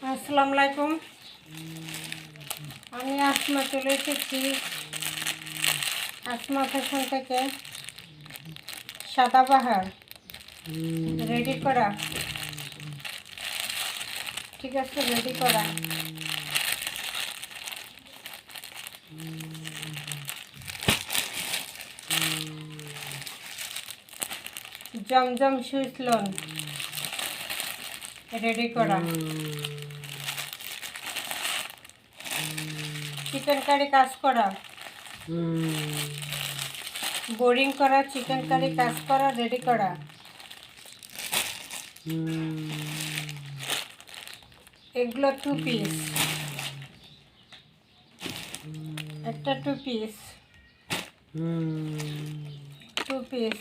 আসসালামু আলাইকুম। আমি আসমা চলে এসেছি আসমা ফ্যাশন থেকে। সাদাবাহার রেডি করা, ঠিক আছে, রেডি করা জমজম সুইট লোন রেডি করা, চিকেন কারি কাজ করা, বোরিং করা, চিকেন কারি কাজ করা রেডি করা, এগুলো 2 পিস, একটা 2 পিস, 2 পিস,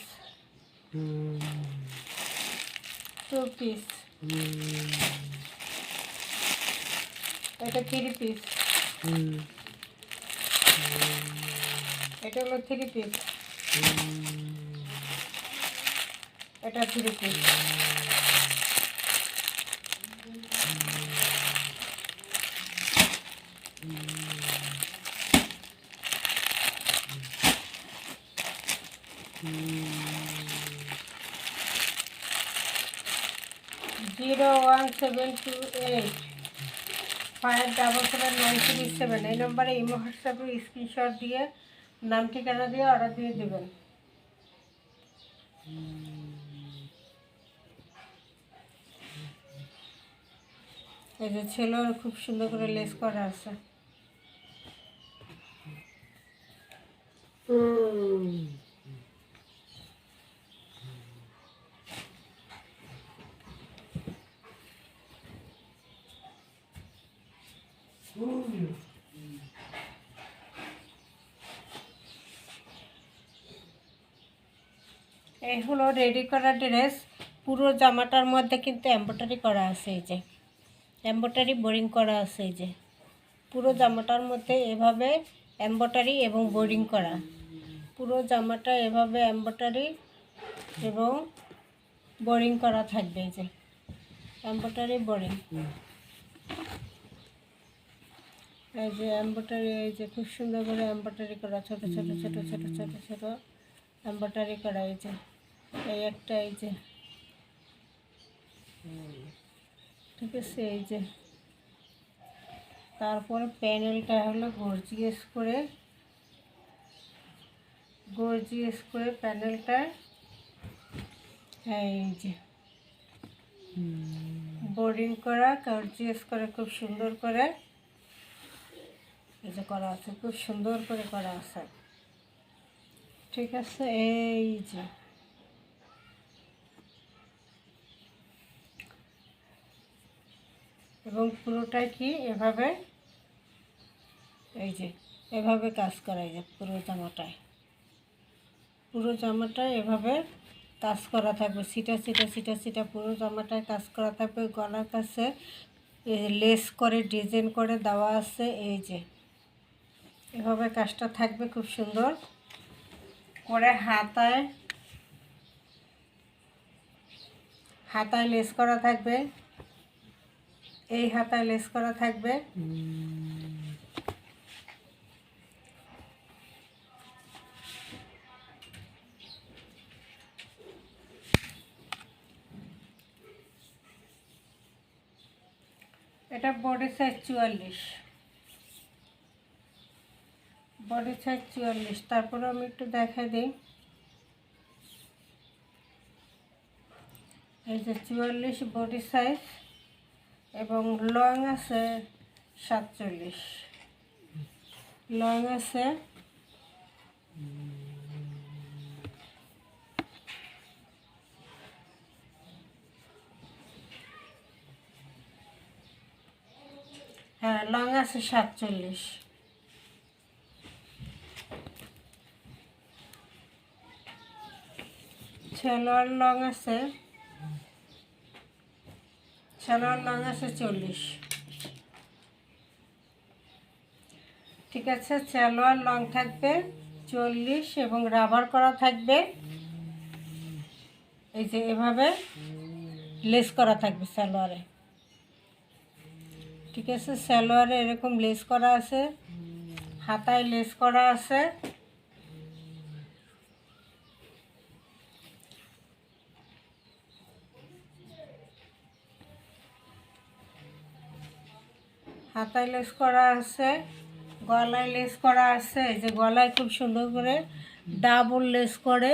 2 পিস, এটা 3 পিস, এটা হলো 3 পিস, এটা 3 পিস, জিরো 1728 577 এই নম্বরে ইমো হোয়াটসঅ্যাপে স্ক্রিনশট দিয়ে নাম ঠিকানা দিয়ে অর্ডার দিয়ে দেবেন। এই যে ছেলের খুব সুন্দর করে লেস করা আছে। এই হলো রেডি করা ড্রেস। পুরো জামাটার মধ্যে কিন্তু এমব্রয়ডারি করা আছে, এই যে এমব্রয়ডারি বোরিং করা আছে, এই যে পুরো জামাটার মধ্যে এভাবে এমব্রয়ডারি এবং বোরিং করা, পুরো জামাটা এভাবে এমব্রয়ডারি এবং বোরিং করা থাকবে। এই যে এমব্রয়ডারি বোরিং, এই যে এমব্রয়ডারি, এই যে খুব সুন্দর করে এমব্রয়ডারি করা, ছোট ছোট ছোট ছোট ছোট ছোট এমব্রয়ডারি করা, এই যে এই একটা, এই যে ঠিক আছে। এই যে তারপরে প্যানেলটা হলো গর্জিয়াস করে প্যানেলটা, এই যে বোরিং করা গর্জিয়াস করে খুব সুন্দর করে এই যে করা আছে, খুব সুন্দর করে করা আছে, ঠিক আছে। এই যে এবং পুরোটাই কি এভাবে, এই যে এভাবে কাজ করা, এই যে পুরো জামাটায় এভাবে কাজ করা থাকবে, সিটা সিটা সিটা সিটা পুরো জামাটায় কাজ করা থাকবে। গলার কাছে লেস করে ডিজাইন করে দেওয়া আছে, এই যে এভাবে কাজটা থাকবে খুব সুন্দর করে। হাতায় লেস করা থাকবে, এই হাতায় লেস করা থাকবে, এটা বডি সাইজ 44, বডি সাইজ 44। তারপরে আমি একটু দেখাই দিই, এই যে 44 বডি সাইজ এবং লং আছে 47, লং আছে হ্যাঁ, লং আছে 47, সালোয়ার লং আছে 40, ঠিক আছে। সালোয়ার লং থাকবে 40 এবং রাবার করা থাকবে, এই যে এভাবে লেস করা থাকবে সালোয়ারে, ঠিক আছে, সালোয়ারে এরকম লেস করা আছে, হাতায় লেস করা আছে। হাতায় লেস করা আছে, গলায় লেস করা আছে। এই যে গলায় খুব সুন্দর করে ডাবল লেস করে,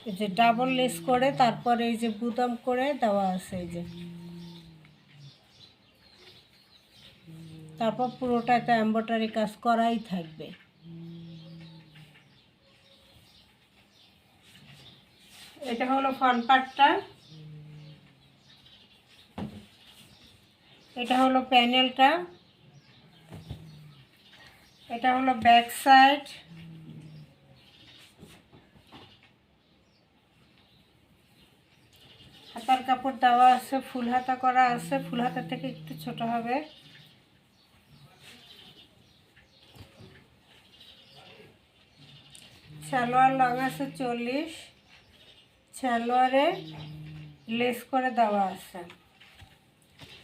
এই যে ডাবল লেস করে তারপরে এই যে বুতাম করে দেওয়া আছে। এই যে তারপর পুরোটাতে এমব্রয়ডারি কাজ করাই থাকবে। এটা হলো ফ্রন্ট পার্টটা, এটা হলো প্যানেলটা, এটা হলো ব্যাক সাইড। হাতার কাপড় দেওয়া আছে, ফুল হাতা করা আছে, ফুল হাতা থেকে একটু ছোট হবে। সালোয়ার লং আছে 40, সালোয়ারে লেস করে দেওয়া আছে।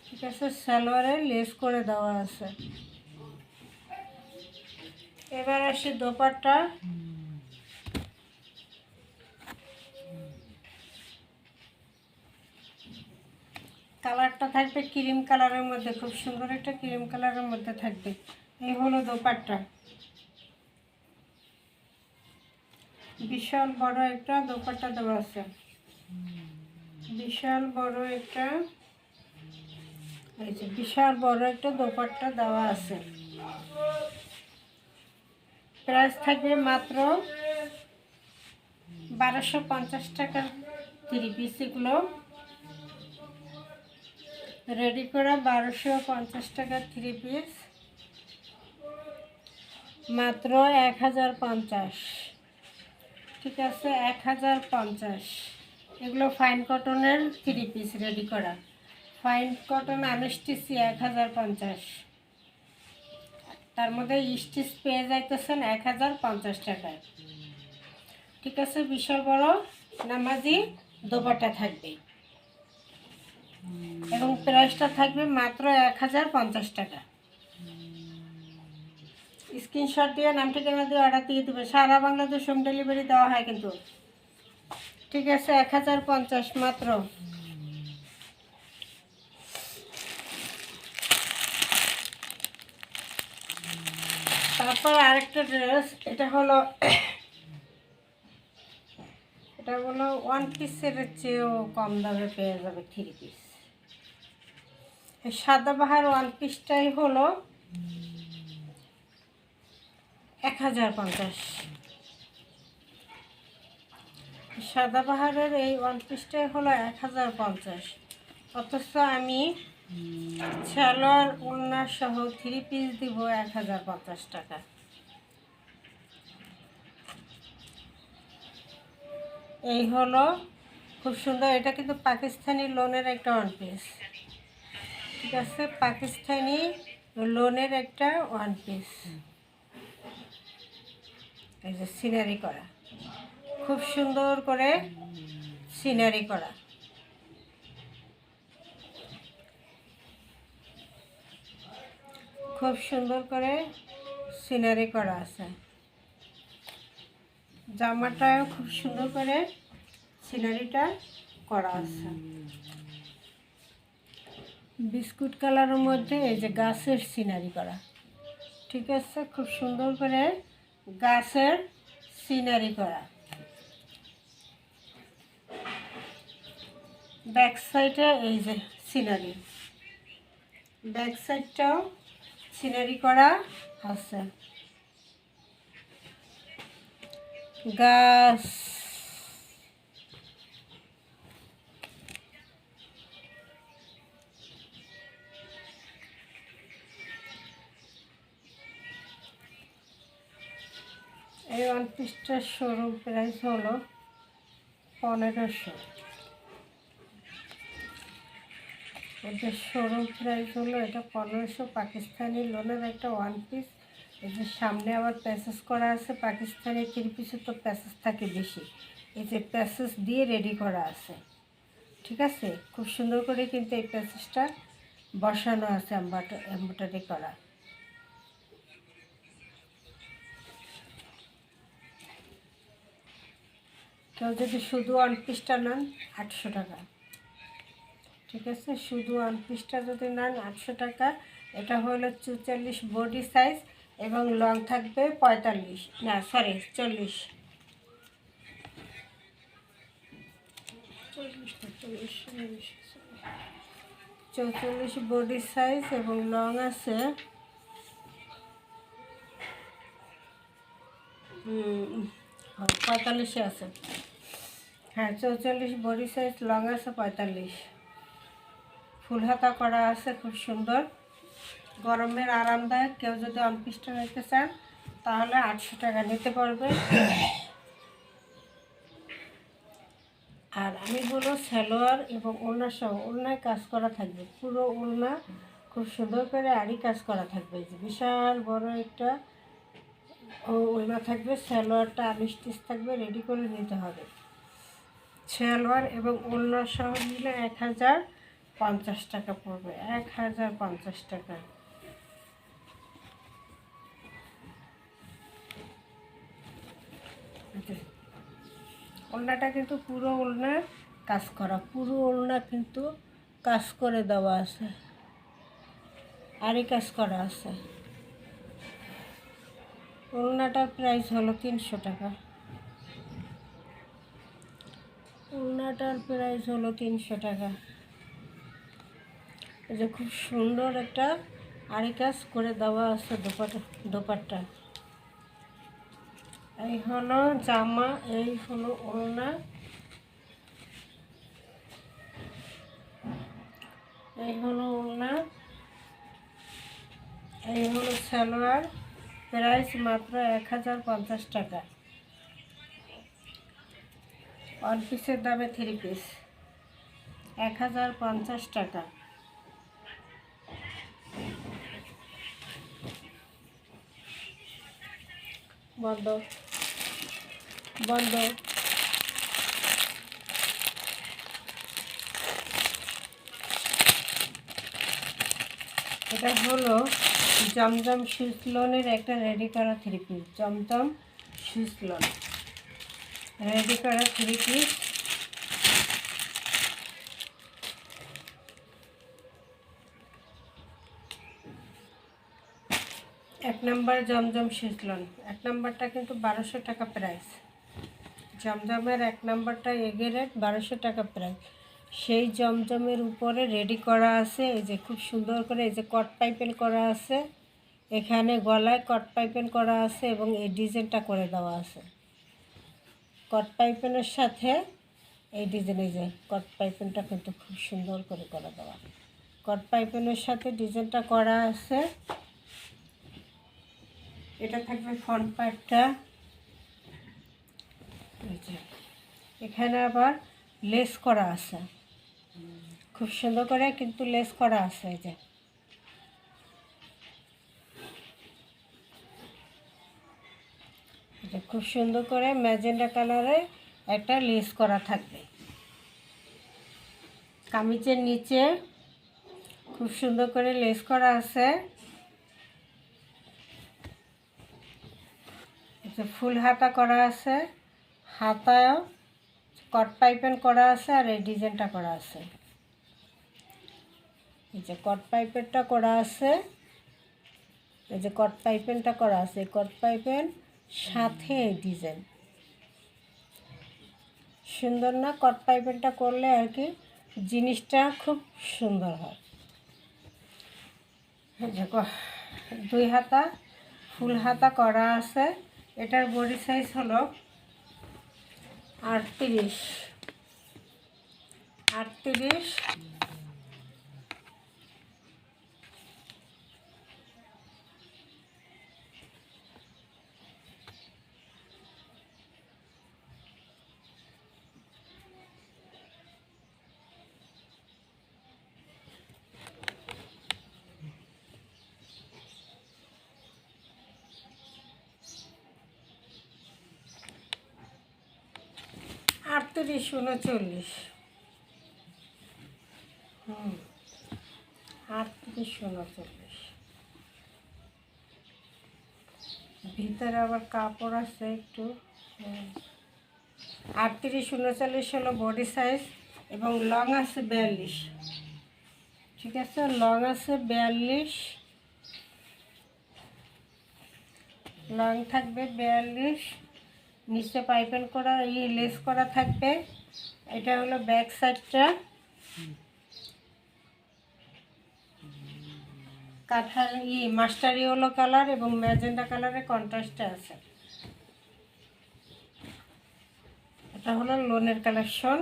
ঠিক আছে, সালোয়ারে লেস করে দেওয়া আছে। এবার আসি দোপাট্টা। কালারটা থাকবে ক্রিম কালারের মধ্যে, খুব সুন্দর একটা ক্রিম কালারের মধ্যে থাকবে। এই হলো দোপাট্টা, বিশাল বড় একটা দোপাট্টা দেওয়া আছে, বিশাল বড় একটা, এই যে বিশাল বড় একটা দোপাট্টা দেওয়া আছে। প্রাইস থাকবে মাত্র 1250 টাকার 3 পিস। এগুলো রেডি করা 1250 টাকার 3 পিস, মাত্র 1050। ঠিক আছে, 1050। এগুলো ফাইন কটনের 3 পিস রেডি করা, ফাইন কটন আনস্টিচি 1050। তার মধ্যে স্টিচ পেয়ে যাইতেছেন 1050 টাকায়। ঠিক আছে, বিশাল বড় নামাজি দোপাট্টা থাকবে এবং প্রাইসটা থাকবে মাত্র 1050 টাকা। স্ক্রিনশট দিয়ে নাম ঠিকানা দিয়ে অর্ডার দিয়ে দেবে। সারা বাংলাদেশ হোম ডেলিভারি দেওয়া হয় কিন্তু। ঠিক আছে, 1050 মাত্র। তারপর আরেকটা ড্রেস, এটা হলো ওয়ান পিসের চেয়েও কম দামে পেয়ে যাবে 3 পিস। সাদাবাহার ওয়ান পিসটাই হলো 1050। সাদাবাহারের এই ওয়ান পিসটাই হলো 1050। অথচ আমি সালোয়ার ওড়না সহ 3 পিস দিব 1050 টাকা। এই হলো খুব সুন্দর, এটা কিন্তু পাকিস্তানি লোনের একটা ওয়ান পিস। ঠিক আছে, পাকিস্তানি লোনের একটা ওয়ান পিস। এই যে সিনারি করা, খুব সুন্দর করে সিনারি করা, খুব সুন্দর করে সিনারি করা আছে। জামাটাও খুব সুন্দর করে সিনারিটা করা আছে। বিস্কুট কালারের মধ্যে এই যে গাছের সিনারি করা। ঠিক আছে, খুব সুন্দর করে গাছের সিনারি করা। ব্যাক সাইডে এই যে সিনারি, ব্যাক সাইডটাও সিনারি করা আছে। গাছ, এই ওয়ান পিসটার শোরুম প্রাইস হলো 1500। ওদের শোরুম প্রাইস হলো এটা 1500। পাকিস্তানি লোনের একটা ওয়ান পিস। এই যে সামনে আবার প্যাসেজ করা আছে, পাকিস্তানি 3 পিসে তো প্যাসেজ থাকে বেশি, এই যে প্যাসেজ দিয়ে রেডি করা আছে। ঠিক আছে, খুব সুন্দর করে কিন্তু এই প্যাসেজটা বসানো আছে এমব্রয়ডারি করা। কেউ যদি শুধু ওয়ান পিসটা নেন 800 টাকা, ঠিক আছে? শুধু ওয়ান পিসটা যদি নেন 800 টাকা। এটা হলো 44 বডি সাইজ এবং লং থাকবে 45, না সরি 40, 44 বডি সাইজ এবং লং আছে 45 আছে। হ্যাঁ, 44 বডি সাইজ, লং আছে 45। ফুল হাতা করা আছে, খুব সুন্দর, গরমের আরামদায়ক। কেউ যদি ওয়ান পিসটা নিতে চান তাহলে 800 টাকা নিতে পারবে। আর আমি বলবো সালোয়ার এবং ওড়না সহ, ওড়নায় কাজ করা থাকবে, পুরো ওড়না খুব সুন্দর করে আড়ি কাজ করা থাকবে। যে বিশাল বড় একটা ওড়না থাকবে, সালোয়ারটা আড়ি স্টিচ থাকবে, রেডি করে নিতে হবে। সালোয়ার এবং ওড়না সহ নিলে 1050 টাকা পড়বে, 1050 টাকা। ওড়নাটা কিন্তু পুরো ওড়না কাজ করা, পুরো ওড়না কিন্তু কাজ করে দেওয়া আছে, আড়ি কাজ করা আছে। ওড়নাটার প্রাইস হলো 300 টাকা। ওড়নাটার প্রাইস হলো 300 টাকা। এই যে খুব সুন্দর একটা আড়ি কাজ করে দেওয়া আছে দোপাট্টা। এই হলো জামা, এই হলো ওড়না, এই হলো ওড়না, এই হলো সালোয়ার। প্রাইস মাত্র 1050 টাকা। ওয়ান পিসের দামে 3 পিস 1050 টাকা। বন্ধ বন্ধ। এটা হলো জমজম সুইসলনের একটা রেডি করা 3 পিস, জমজম সুইসলন রেডি করা 3 পিস। এক নম্বর জমজম সুইসলন, এক নম্বরটা কিন্তু 1200 টাকা প্রাইস। জমজমের এক নম্বরটা এগে রেট 1200 টাকা প্রাইস। সেই জমজমের উপরে রেডি করা আছে, এই যে খুব সুন্দর করে, এই যে কট পাইপেন করা আছে, এখানে গলায় কট পাইপেন করা আছে এবং এই ডিজাইনটা করে দেওয়া আছে। কট পাইপেনের সাথে এই ডিজাইন, এই যে কট পাইপেনটা কিন্তু খুব সুন্দর করে করা দেওয়া, কট পাইপেনের সাথে ডিজাইনটা করা আছে। এটা থাকবে ফ্রন্ট পার্টটা। এখানে আবার লেস করা আছে, খুব সুন্দর করে কিন্তু লেস করা আছে। এই যে এটা খুব সুন্দর করে ম্যাজেন্ডা কালারে একটা লেস করা থাকবে। কামিজের নিচে খুব সুন্দর করে লেস করা আছে। এটা ফুল হাতা করা আছে, হাতায়ও কট পাইপেন করা আছে আর এই ডিজাইনটা করা আছে। এই যে কট পাইপেনটা করা আছে, এই যে কট পাইপেনটা করা আছে, কট পাইপেন সাথে এই ডিজাইন সুন্দর না? কট পাইপেনটা করলে আর কি জিনিসটা খুব সুন্দর হয়। দুই হাতা ফুল হাতা করা আছে। এটার বডি সাইজ হলো 38। আটত্রিশ 39, 38, 39। ভিতরে আবার কাপড় আছে একটু। 38, 39 হলো বডি সাইজ এবং লং আছে 42। ঠিক আছে, লং আছে 42, লং থাকবে 42, নিচে পাইপিং করা লেস করা থাকবে। এটা হলো ব্যাক সাইডটা, কাঠার মাস্টার ইয়েলো কালার এবং ম্যাজেন্ডা কালারের কন্ট্রাস্টে আছে। এটা হলো লোনের কালেকশন।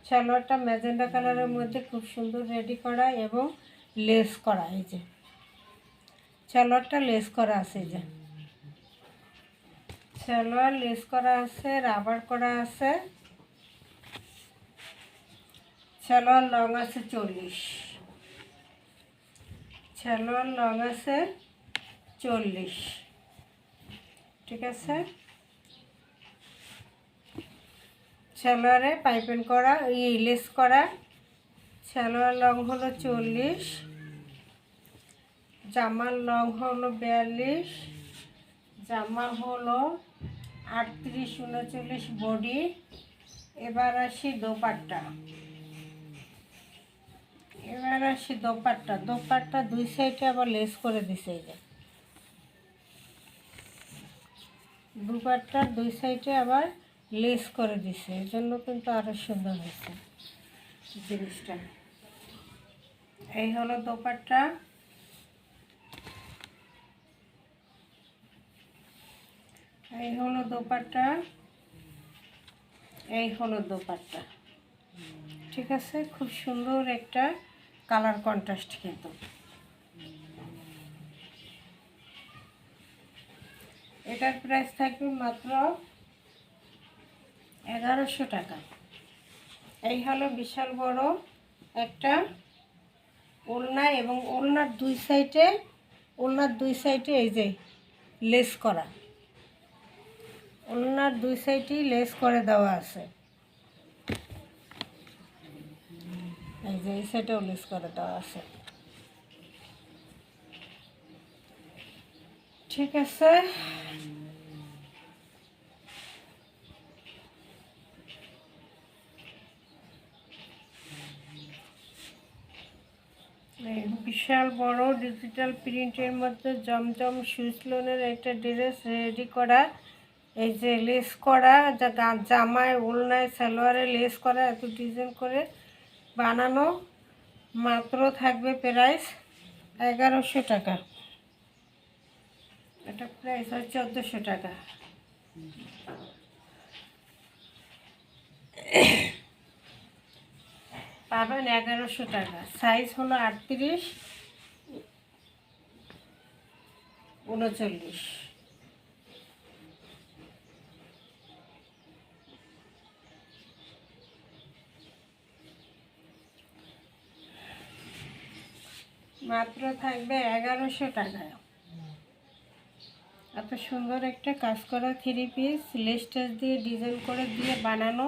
সালোয়ারটা ম্যাজেন্ডা কালারের মধ্যে খুব সুন্দর রেডি করা এবং লেস করা। এই যে সালোয়ারটা লেস করা আছে, এই যে সালোয়ার লেস করা আছে, রাবার করা আছে। সালোয়ার লং আছে 40, সালোয়ার লং আছে 40। ঠিক আছে, সালোয়ারে পাইপিং করা লেস করা। সালোয়ার লং হলো 40, জামার লং হলো 42, জামা হলো 38, 39 বডি। এবার আসি দোপাট্টা। দোপাট্টা দুই সাইডে আবার লেস করে দিছে। এই যে দোপাট্টার দুই সাইডে আবার লেস করে দিছে, এই জন্য কিন্তু আরো সুন্দর হয়েছে জিনিসটা। এই হলো দোপাট্টা। এই হলো দোপাট্টা। ঠিক আছে, খুব সুন্দর একটা কালার কন্ট্রাস্ট কিন্তু। এটার প্রাইস থাকবে মাত্র 1100 টাকা। এই হলো বিশাল বড় একটা ওড়না এবং ওড়নার দুই সাইডে এই যে লেস করা, ওড়নার দুই সাইডেই লেস করে দেওয়া আছে। এই যে এই সাইডেও লেস করে দেওয়া আছে। ঠিক আছে, বিশাল বড় ডিজিটাল প্রিন্টের মধ্যে জমজম সুইস লোনের একটা ড্রেস রেডি করা। এই যে লেস করা, জামায় ওড়নায় সালোয়ারে লেস করা, এত ডিজাইন করে বানানো। মাত্র থাকবে প্রাইস 1100 টাকা। এটা প্রাইস হয় 1400 টাকা। পাবেন 1100 টাকা। সাইজ হলো 38, 39। মাত্র থাকবে 1100 টাকায়। এত সুন্দর একটা কাজ করা 3 পিস লেস টাচ দিয়ে ডিজাইন করে দিয়ে বানানো।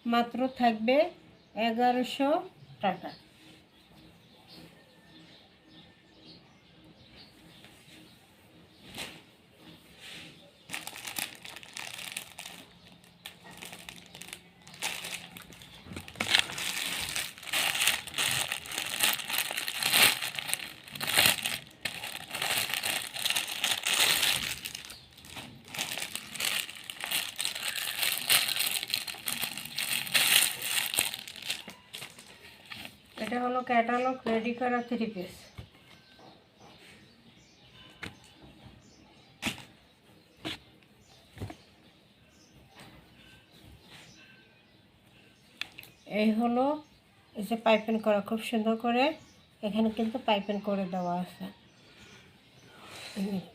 মাত্র থাকবে 1100 টাকা। এটা হলো ক্যাটালগ রেডি করা 3 পিস। এই হলো এই যে পাইপিং করা, খুব সুন্দর করে এখানে কিন্তু পাইপিং করে দেওয়া আছে।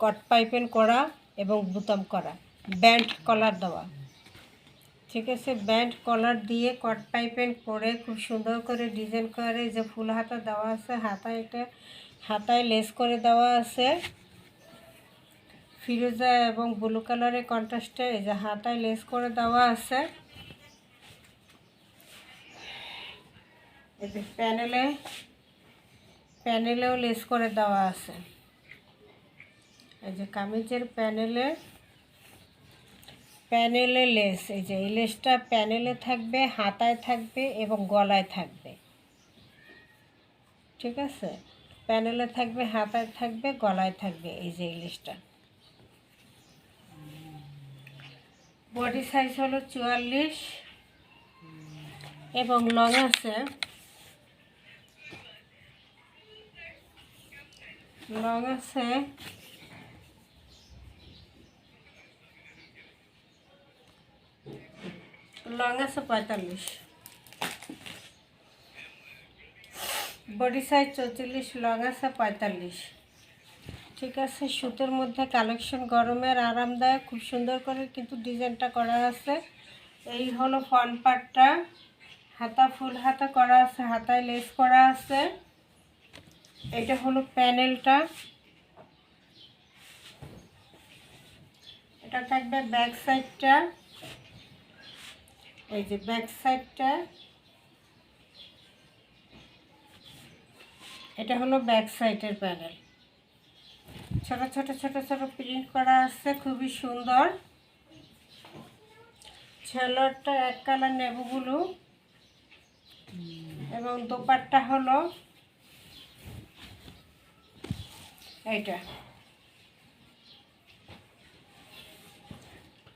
কট পাইপিং করা এবং বুতাম করা, ব্যান্ড কলার দেওয়া। ঠিক আছে, ব্যান্ড কলার দিয়ে কট পাইপিং করে খুব সুন্দর করে ডিজাইন করে যে ফুল হাতা দেওয়া আছে। হাতায় লেস করে দেওয়া আছে ফিরোজা এবং ব্লু কালারের কন্ট্রাস্টে। এই যে হাতায় লেস করে দেওয়া আছে। এই যে প্যানেলে প্যানেলেও লেস করে দেওয়া আছে। এই যে কামিজের প্যানেলে লেস, এই যে এই লেসটা প্যানেলে থাকবে, হাতায় থাকবে এবং গলায় থাকবে। ঠিক আছে, প্যানেলে থাকবে, হাতায় থাকবে, গলায় থাকবে। এই যে এই লেসটা বডি সাইজ হলো 44 এবং লং আছে 45। বডি সাইজ 44, লং আছে 45। ঠিক আছে, সুতোর মধ্যে কালেকশন, গরমের আরামদায়ক, খুব সুন্দর করে কিন্তু ডিজাইনটা করা আছে। এই হলো ফ্রন্ট পার্টটা, হাতা ফুল হাতা করা আছে, হাতায় লেস করা আছে। এটা হলো প্যানেলটা, এটা থাকবে ব্যাক সাইডটা। এই যে ব্যাক সাইডটা, এটা হলো ব্যাক সাইডের প্যানেল। ছোট ছোট ছোট ছোট প্রিন্ট করা আছে, খুবই সুন্দর। ছেলেরটা এক কালার নেভি ব্লু এবং দোপাট্টা হলো এইটা।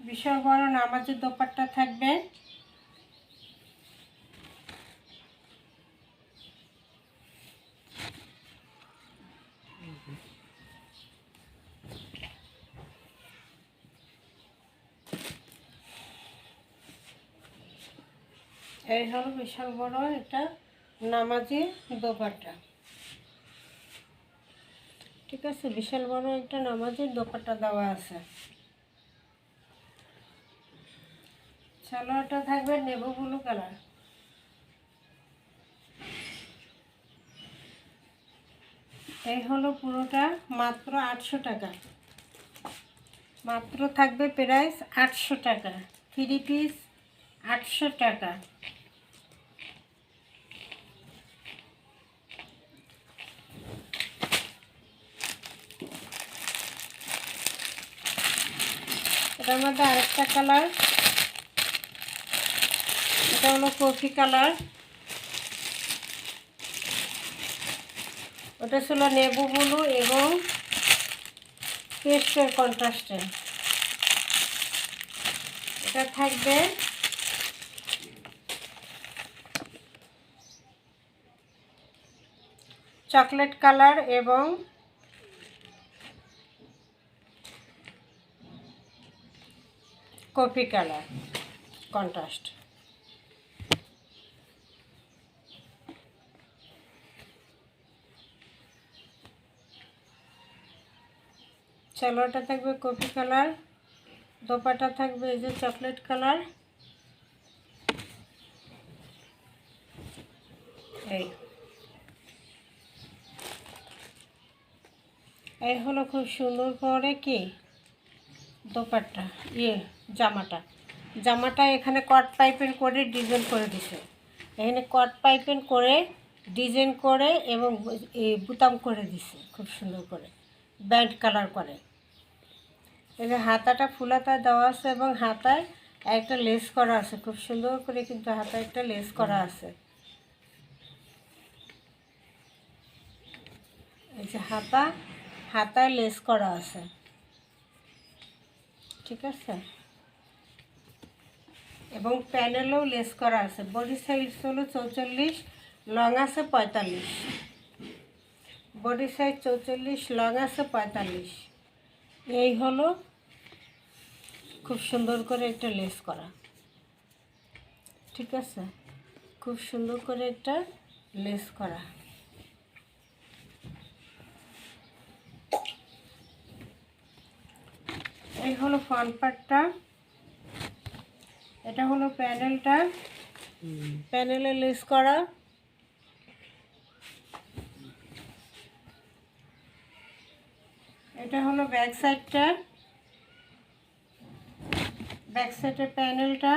বিশাল বড় নামাজের দোপাট্টা থাকবে। এই হলো বিশাল বড় এটা নামাজি দোপাট্টা। ঠিক আছে, বিশাল বড় একটা নামাজি দোপাট্টা দেওয়া আছে। সালোয়ারটা থাকবে নেভি ব্লু কালার। এই হলো পুরোটা, মাত্র 800 টাকা। মাত্র থাকবে প্রাইস 800 টাকা, 3 পিস 800 টাকা। এটার মধ্যে আরেকটা কালার, এটা হলো কফি কালার, ওটা ছিল নেভি ব্লু এবং পেস্টের কন্ট্রাস্টে। এটা থাকবে চকলেট কালার এবং কফি কালার কন্ট্রাস্ট। সালোয়ারটা থাকবে কফি কালার, দোপাট্টা থাকবে এই যে চকলেট কালার। এই হলো খুব সুন্দর করে কি দোপাট্টা, জামাটা এখানে কট পাইপিং করে ডিজাইন করে দিছে। এখানে কট পাইপিং করে ডিজাইন করে এবং বুতাম করে দিছে খুব সুন্দর করে, ব্যান্ড কালার করে। এই যে হাতাটা ফুলাতা দেওয়া আছে এবং হাতায় একটা লেস করা আছে, খুব সুন্দর করে কিন্তু হাতায় একটা লেস করা আছে। এই যে হাতায় লেস করা আছে। ঠিক আছে, এবং প্যানেলেও লেস করা আছে। বডি সাইজ হলো 44, লং আছে 45। বডি সাইজ 44, লং আছে 45। এই হলো খুব সুন্দর করে একটা লেস করা। ঠিক আছে, খুব সুন্দর করে একটা লেস করা। এই হলো ফ্রন্ট পার্টটা, এটা হলো প্যানেলটা, প্যানেলে লেস করা। এটা হলো ব্যাক সাইডটা, ব্যাক সাইডের প্যানেলটা।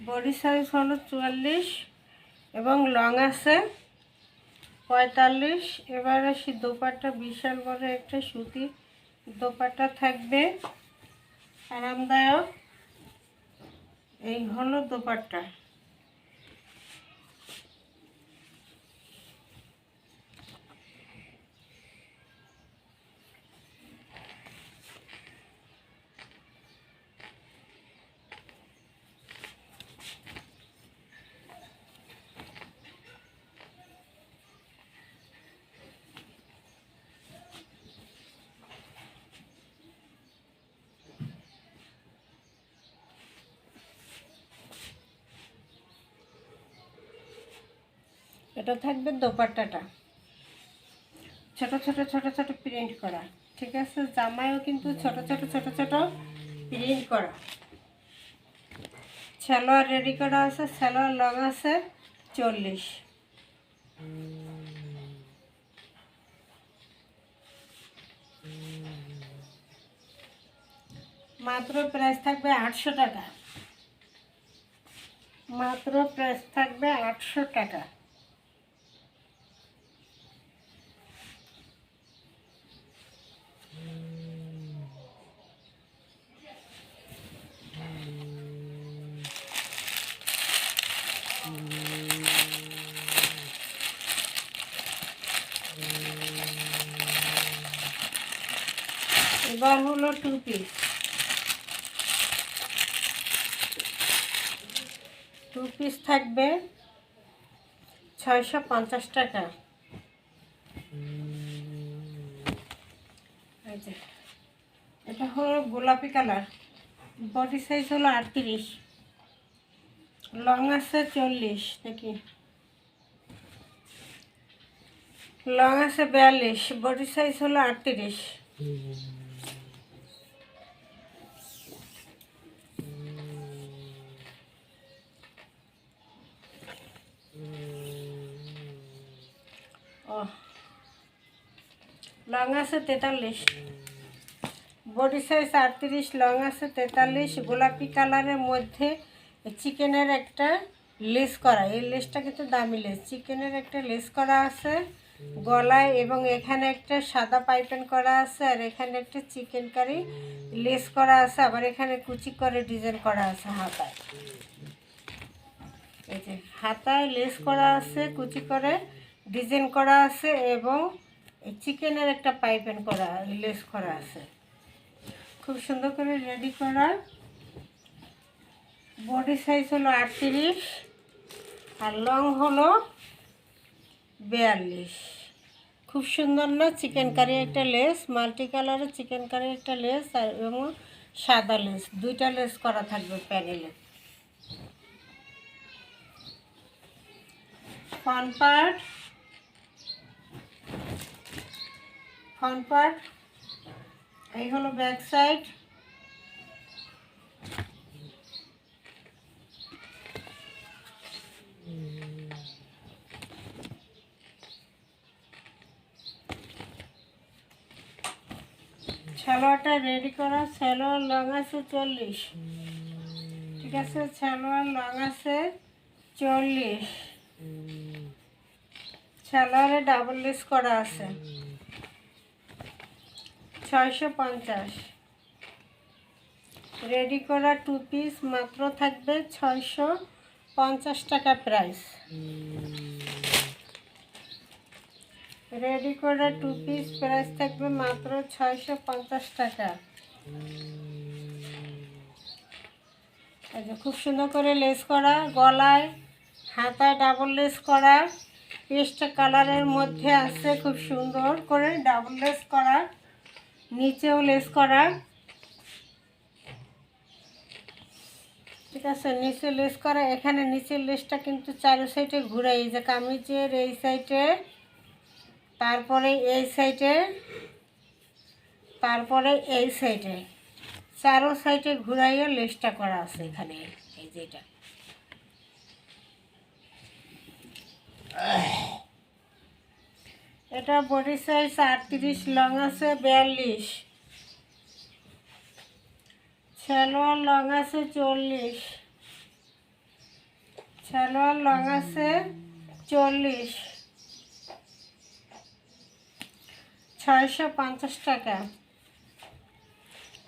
বডি সাইজ হলো 44 এবং লং আছে 45। এবার আসি দোপাট্টা, বিশাল বড় একটা সুতি দোপাট্টা থাকবে, আরামদায়ক। এই হলো দোপাট্টা। এটা থাকবে দোপাট্টাটা, ছোট ছোট ছোট ছোট প্রিন্ট করা, ঠিক আছে। জামায়ও কিন্তু ছোট ছোট ছোট ছোট প্রিন্ট করা। সালোয়ার রেডি করা আছে, সালোয়ার লং আছে 40। মাত্র প্রাইস থাকবে 800 টাকা, মাত্র প্রাইস থাকবে 800 টাকা। এবার হলো 2 পিস। 2 পিস থাকবে 650 টাকা। এটা হলো গোলাপি কালার, বডি সাইজ হলো 38, লং আছে 40, দেখি লং আছে 42, বডি সাইজ হলো 38। লং আছে 43, বডি সাইজ 38, লং আছে 43। গোলাপি কালারের মধ্যে চিকেনের একটা লেস করা, এই লেসটা কিন্তু দামি লেস, চিকেনের একটা লেস করা আছে গলায়, এবং এখানে একটা সাদা পাইপেন করা আছে, আর এখানে একটা চিকেন কারি লেস করা আছে, আবার এখানে কুচি করে ডিজাইন করা আছে হাতায়। এই যে হাতায় লেস করা আছে, কুচি করে ডিজাইন করা আছে, এবং চিকেনের একটা পাইপেন করা লেস করা আছে, খুব সুন্দর করে রেডি করা। বডি সাইজ হলো 38 আর লং হলো 42। খুব সুন্দর না, চিকেন কারি একটা লেস, মাল্টি কালারের চিকেন কারি একটা লেস, আর এবং সাদা লেস, দুইটা লেস করা থাকবে প্যানেলে। ফ্রন্ট পার্ট, এই হলো ব্যাক সাইড। সালোয়ারটা রেডি করা, সালোয়ার লং আছে 40, ঠিক আছে, সালোয়ার লং আছে 40। সালোয়ারে ডাবল লেস করা আছে 650। রেডি করা 2 পিস মাত্র থাকবে 650 টাকা প্রাইস। রেডি করা 2 পিস প্রাইস থাকবে মাত্র 650 টাকা। এই যে খুব সুন্দর করে লেস করা, গলায় হাতায় ডাবল লেস করা, পেস্ট কালারের মধ্যে আছে, খুব সুন্দর করে ডাবল লেস করা, নিচেও লেস করা, ঠিক আছে, নিচে লেস করা। এখানে নিচের লেসটা কিন্তু চারো সাইডে ঘুরাই, এই যে কামিজের এই সাইডে, তারপরে এই সাইডে, তারপরে এই সাইডে, চারো সাইডে ঘুরাইয়া লেসটা করা আছে এখানে। এই যে এটা বডি সাইজ 38, লং আছে 42, সালোয়ার লং আছে 40, সালোয়ার লং আছে 40, 650 টাকা।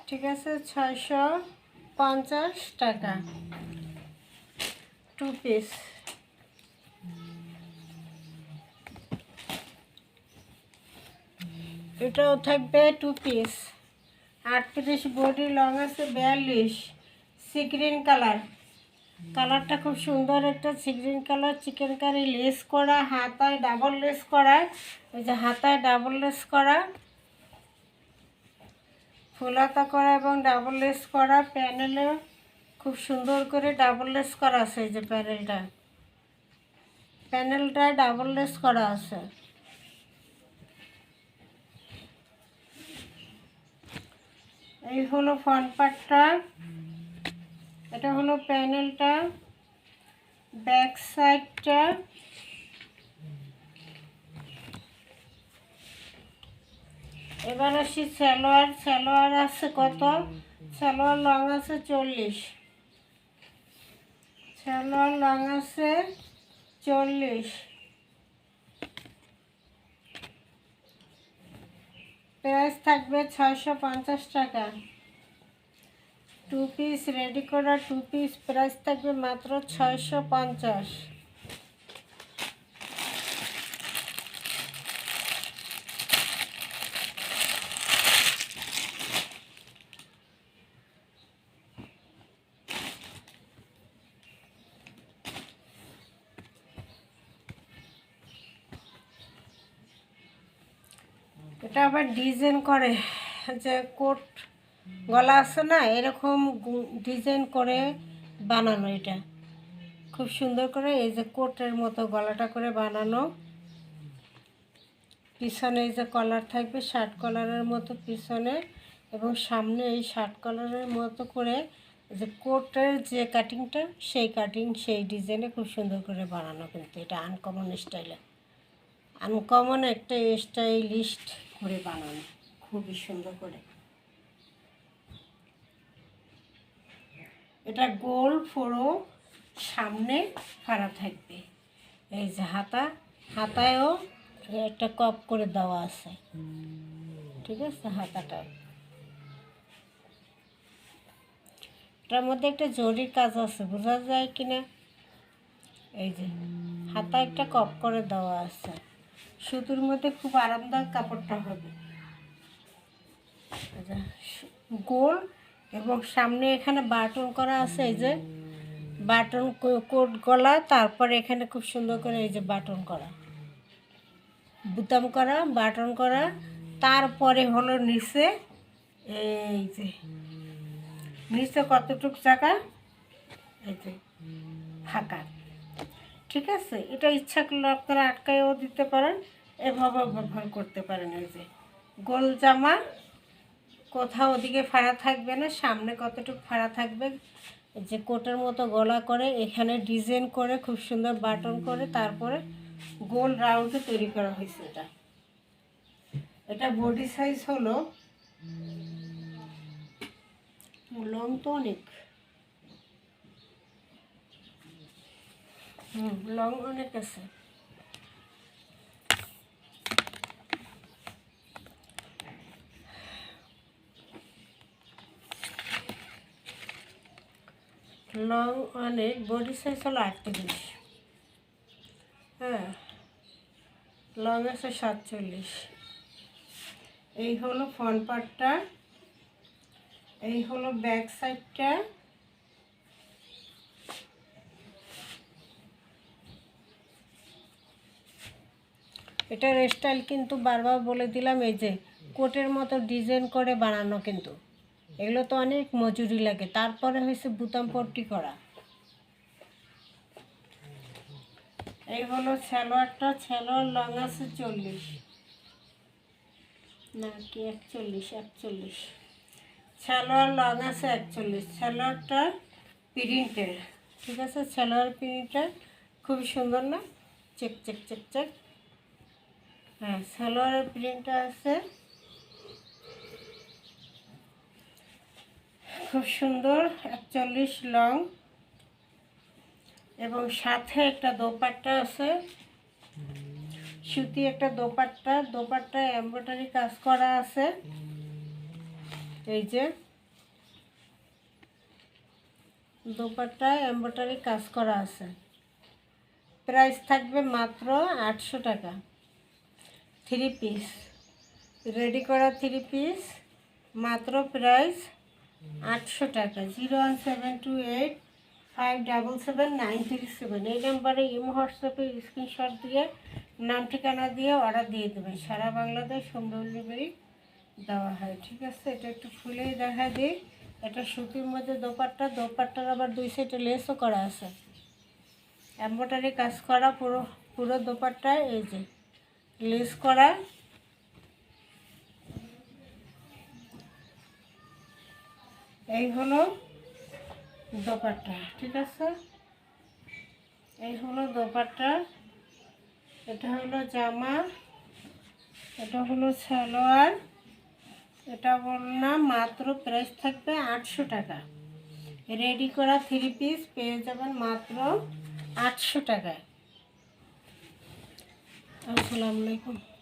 ঠিক আছে, 650 টাকা 2 পিস। এটাও থাকবে 2 পিস। 38 বডি, লং আছে 42, সি গ্রিন কালার। কালারটা খুব সুন্দর, একটা sea green colour, chicken curry lace করা, হাতায় ডাবল লেস করা। এই যে হাতায় ডাবল লেস করা, ফুল হাতা করা এবং ডাবল লেস করা। প্যানেলে খুব সুন্দর করে ডাবল লেস করা আছে। এই যে প্যানেলটায় ডাবল লেস করা আছে। এই হলো ফ্রন্ট পার্টটা, এটা হলো প্যানেলটা, ব্যাক সাইডটা। এবার আসি সালোয়ার। সালোয়ার আছে কত? সালোয়ার লং আছে 40, সালোয়ার লং আছে 40। প্রাইস থাকবে 650 টাকা। 2 পিস রেডি করা 2 পিস প্রাইস থাকবে মাত্র 650। এটা আবার ডিজাইন করে, যে কোট গলা আছে না, এরকম ডিজাইন করে বানানো। এটা খুব সুন্দর করে এই যে কোটের মতো গলাটা করে বানানো। পিছনে এই যে কলার থাকবে শার্ট কলারের মতো পিছনে, এবং সামনে এই শার্ট কলারের মতো করে যে কোটের যে কাটিংটা, সেই কাটিং সেই ডিজাইনে খুব সুন্দর করে বানানো। কিন্তু এটা আনকমন স্টাইলে, আনকমন একটা স্টাইলিস্ট করে বানানো, খুবই সুন্দর করে। এটা গোল ফোড়ো, সামনে ফাড়া থাকবে। এই যে হাতায়ও একটা কপ করে দেওয়া আছে। ঠিক আছে, হাতাটায় এটার মধ্যে একটা জরির কাজ আছে, বোঝা যায় কিনা। এই যে হাতা একটা কপ করে দেওয়া আছে। সুতির মধ্যে খুব আরামদায়ক কাপড়টা হবে। গোল এবং সামনে এখানে বাটন করা আছে। এই যে বাটন কোট গলা, তারপরে এখানে খুব সুন্দর করে এই যে বাটন করা, বুতাম করা, বাটন করা। তারপরে হলো নিচে, এই যে নিচে কতটুক জায়গা এই যে ফাঁকা। ঠিক আছে, এটা ইচ্ছা করলে আপনারা আটকায়ও দিতে পারেন, এভাবে ব্যবহার করতে পারেন। এই যে গোল জামা, কোথাও ওদিকে ফাড়া থাকবে না, সামনে কতটুকু ফাড়া থাকবে। যে কোটের মতো গলা করে এখানে ডিজাইন করে খুব সুন্দর বাটন করে তারপরে গোল রাউন্ডে তৈরি করা হয়েছে। এটা বডি সাইজ হলো, লং তো অনেক, লং অনেক আছে। লং অনেক, বডি সাইজ হলো 38, হ্যাঁ, লং আছে 47। এই হলো ফ্রন্ট পার্টটা, এই হলো ব্যাক সাইডটা। এটার স্টাইল কিন্তু বারবার বলে দিলাম, এই যে কোটের মতো ডিজাইন করে বানানো। কিন্তু এগুলো তো অনেক মজুরি লাগে। তারপরে হয়েছে বুতাম পট্টি করা। এই হলো সালোয়ারটা, সালোয়ার লং আছে 40, না কি 41, সালোয়ার লং আছে 41। সালোয়ারটা প্রিন্টের, ঠিক আছে, সালোয়ার প্রিন্টটা খুব সুন্দর না, চেক চেক চেক চেক। হ্যাঁ, সালোয়ারের প্রিন্টটা আছে খুব সুন্দর, 41 লং। এবং সাথে একটা দোপাট্টা আছে, সুতি একটা দোপাট্টায় এমব্রয়ডারি কাজ করা আছে। এই যে দোপাট্টায় এমব্রয়ডারি কাজ করা আছে। প্রাইস থাকবে মাত্র 800 টাকা। 3 পিস, রেডি করা 3 পিস, মাত্র প্রাইস 800 টাকা। 01728577937 এই নাম্বারে ইমো হোয়াটসঅ্যাপে স্ক্রিনশট দিয়ে নাম ঠিকানা দিয়ে অর্ডার দিয়ে দেবেন। সারা বাংলাদেশ হোম ডেলিভারি দেওয়া হয়। ঠিক আছে, এটা একটু খুলেই দেখা দিই। এটা সুতির মধ্যে দোপাট্টার আবার 2 সাইডে লেসও করা আছে, এমব্রয়ডারি কাজ করা পুরো দোপাট্টায়। এই যে লেস করা। এই হলো দোপাট্টা। ঠিক আছে, এই হলো দোপাট্টা, এটা হলো জামা, এটা হলো সালোয়ার, এটা বললাম মাত্র প্রাইস থাকবে 800 টাকা। রেডি করা 3 পিস পেয়ে যাবেন মাত্র 800 টাকায়। আসসালামু আলাইকুম।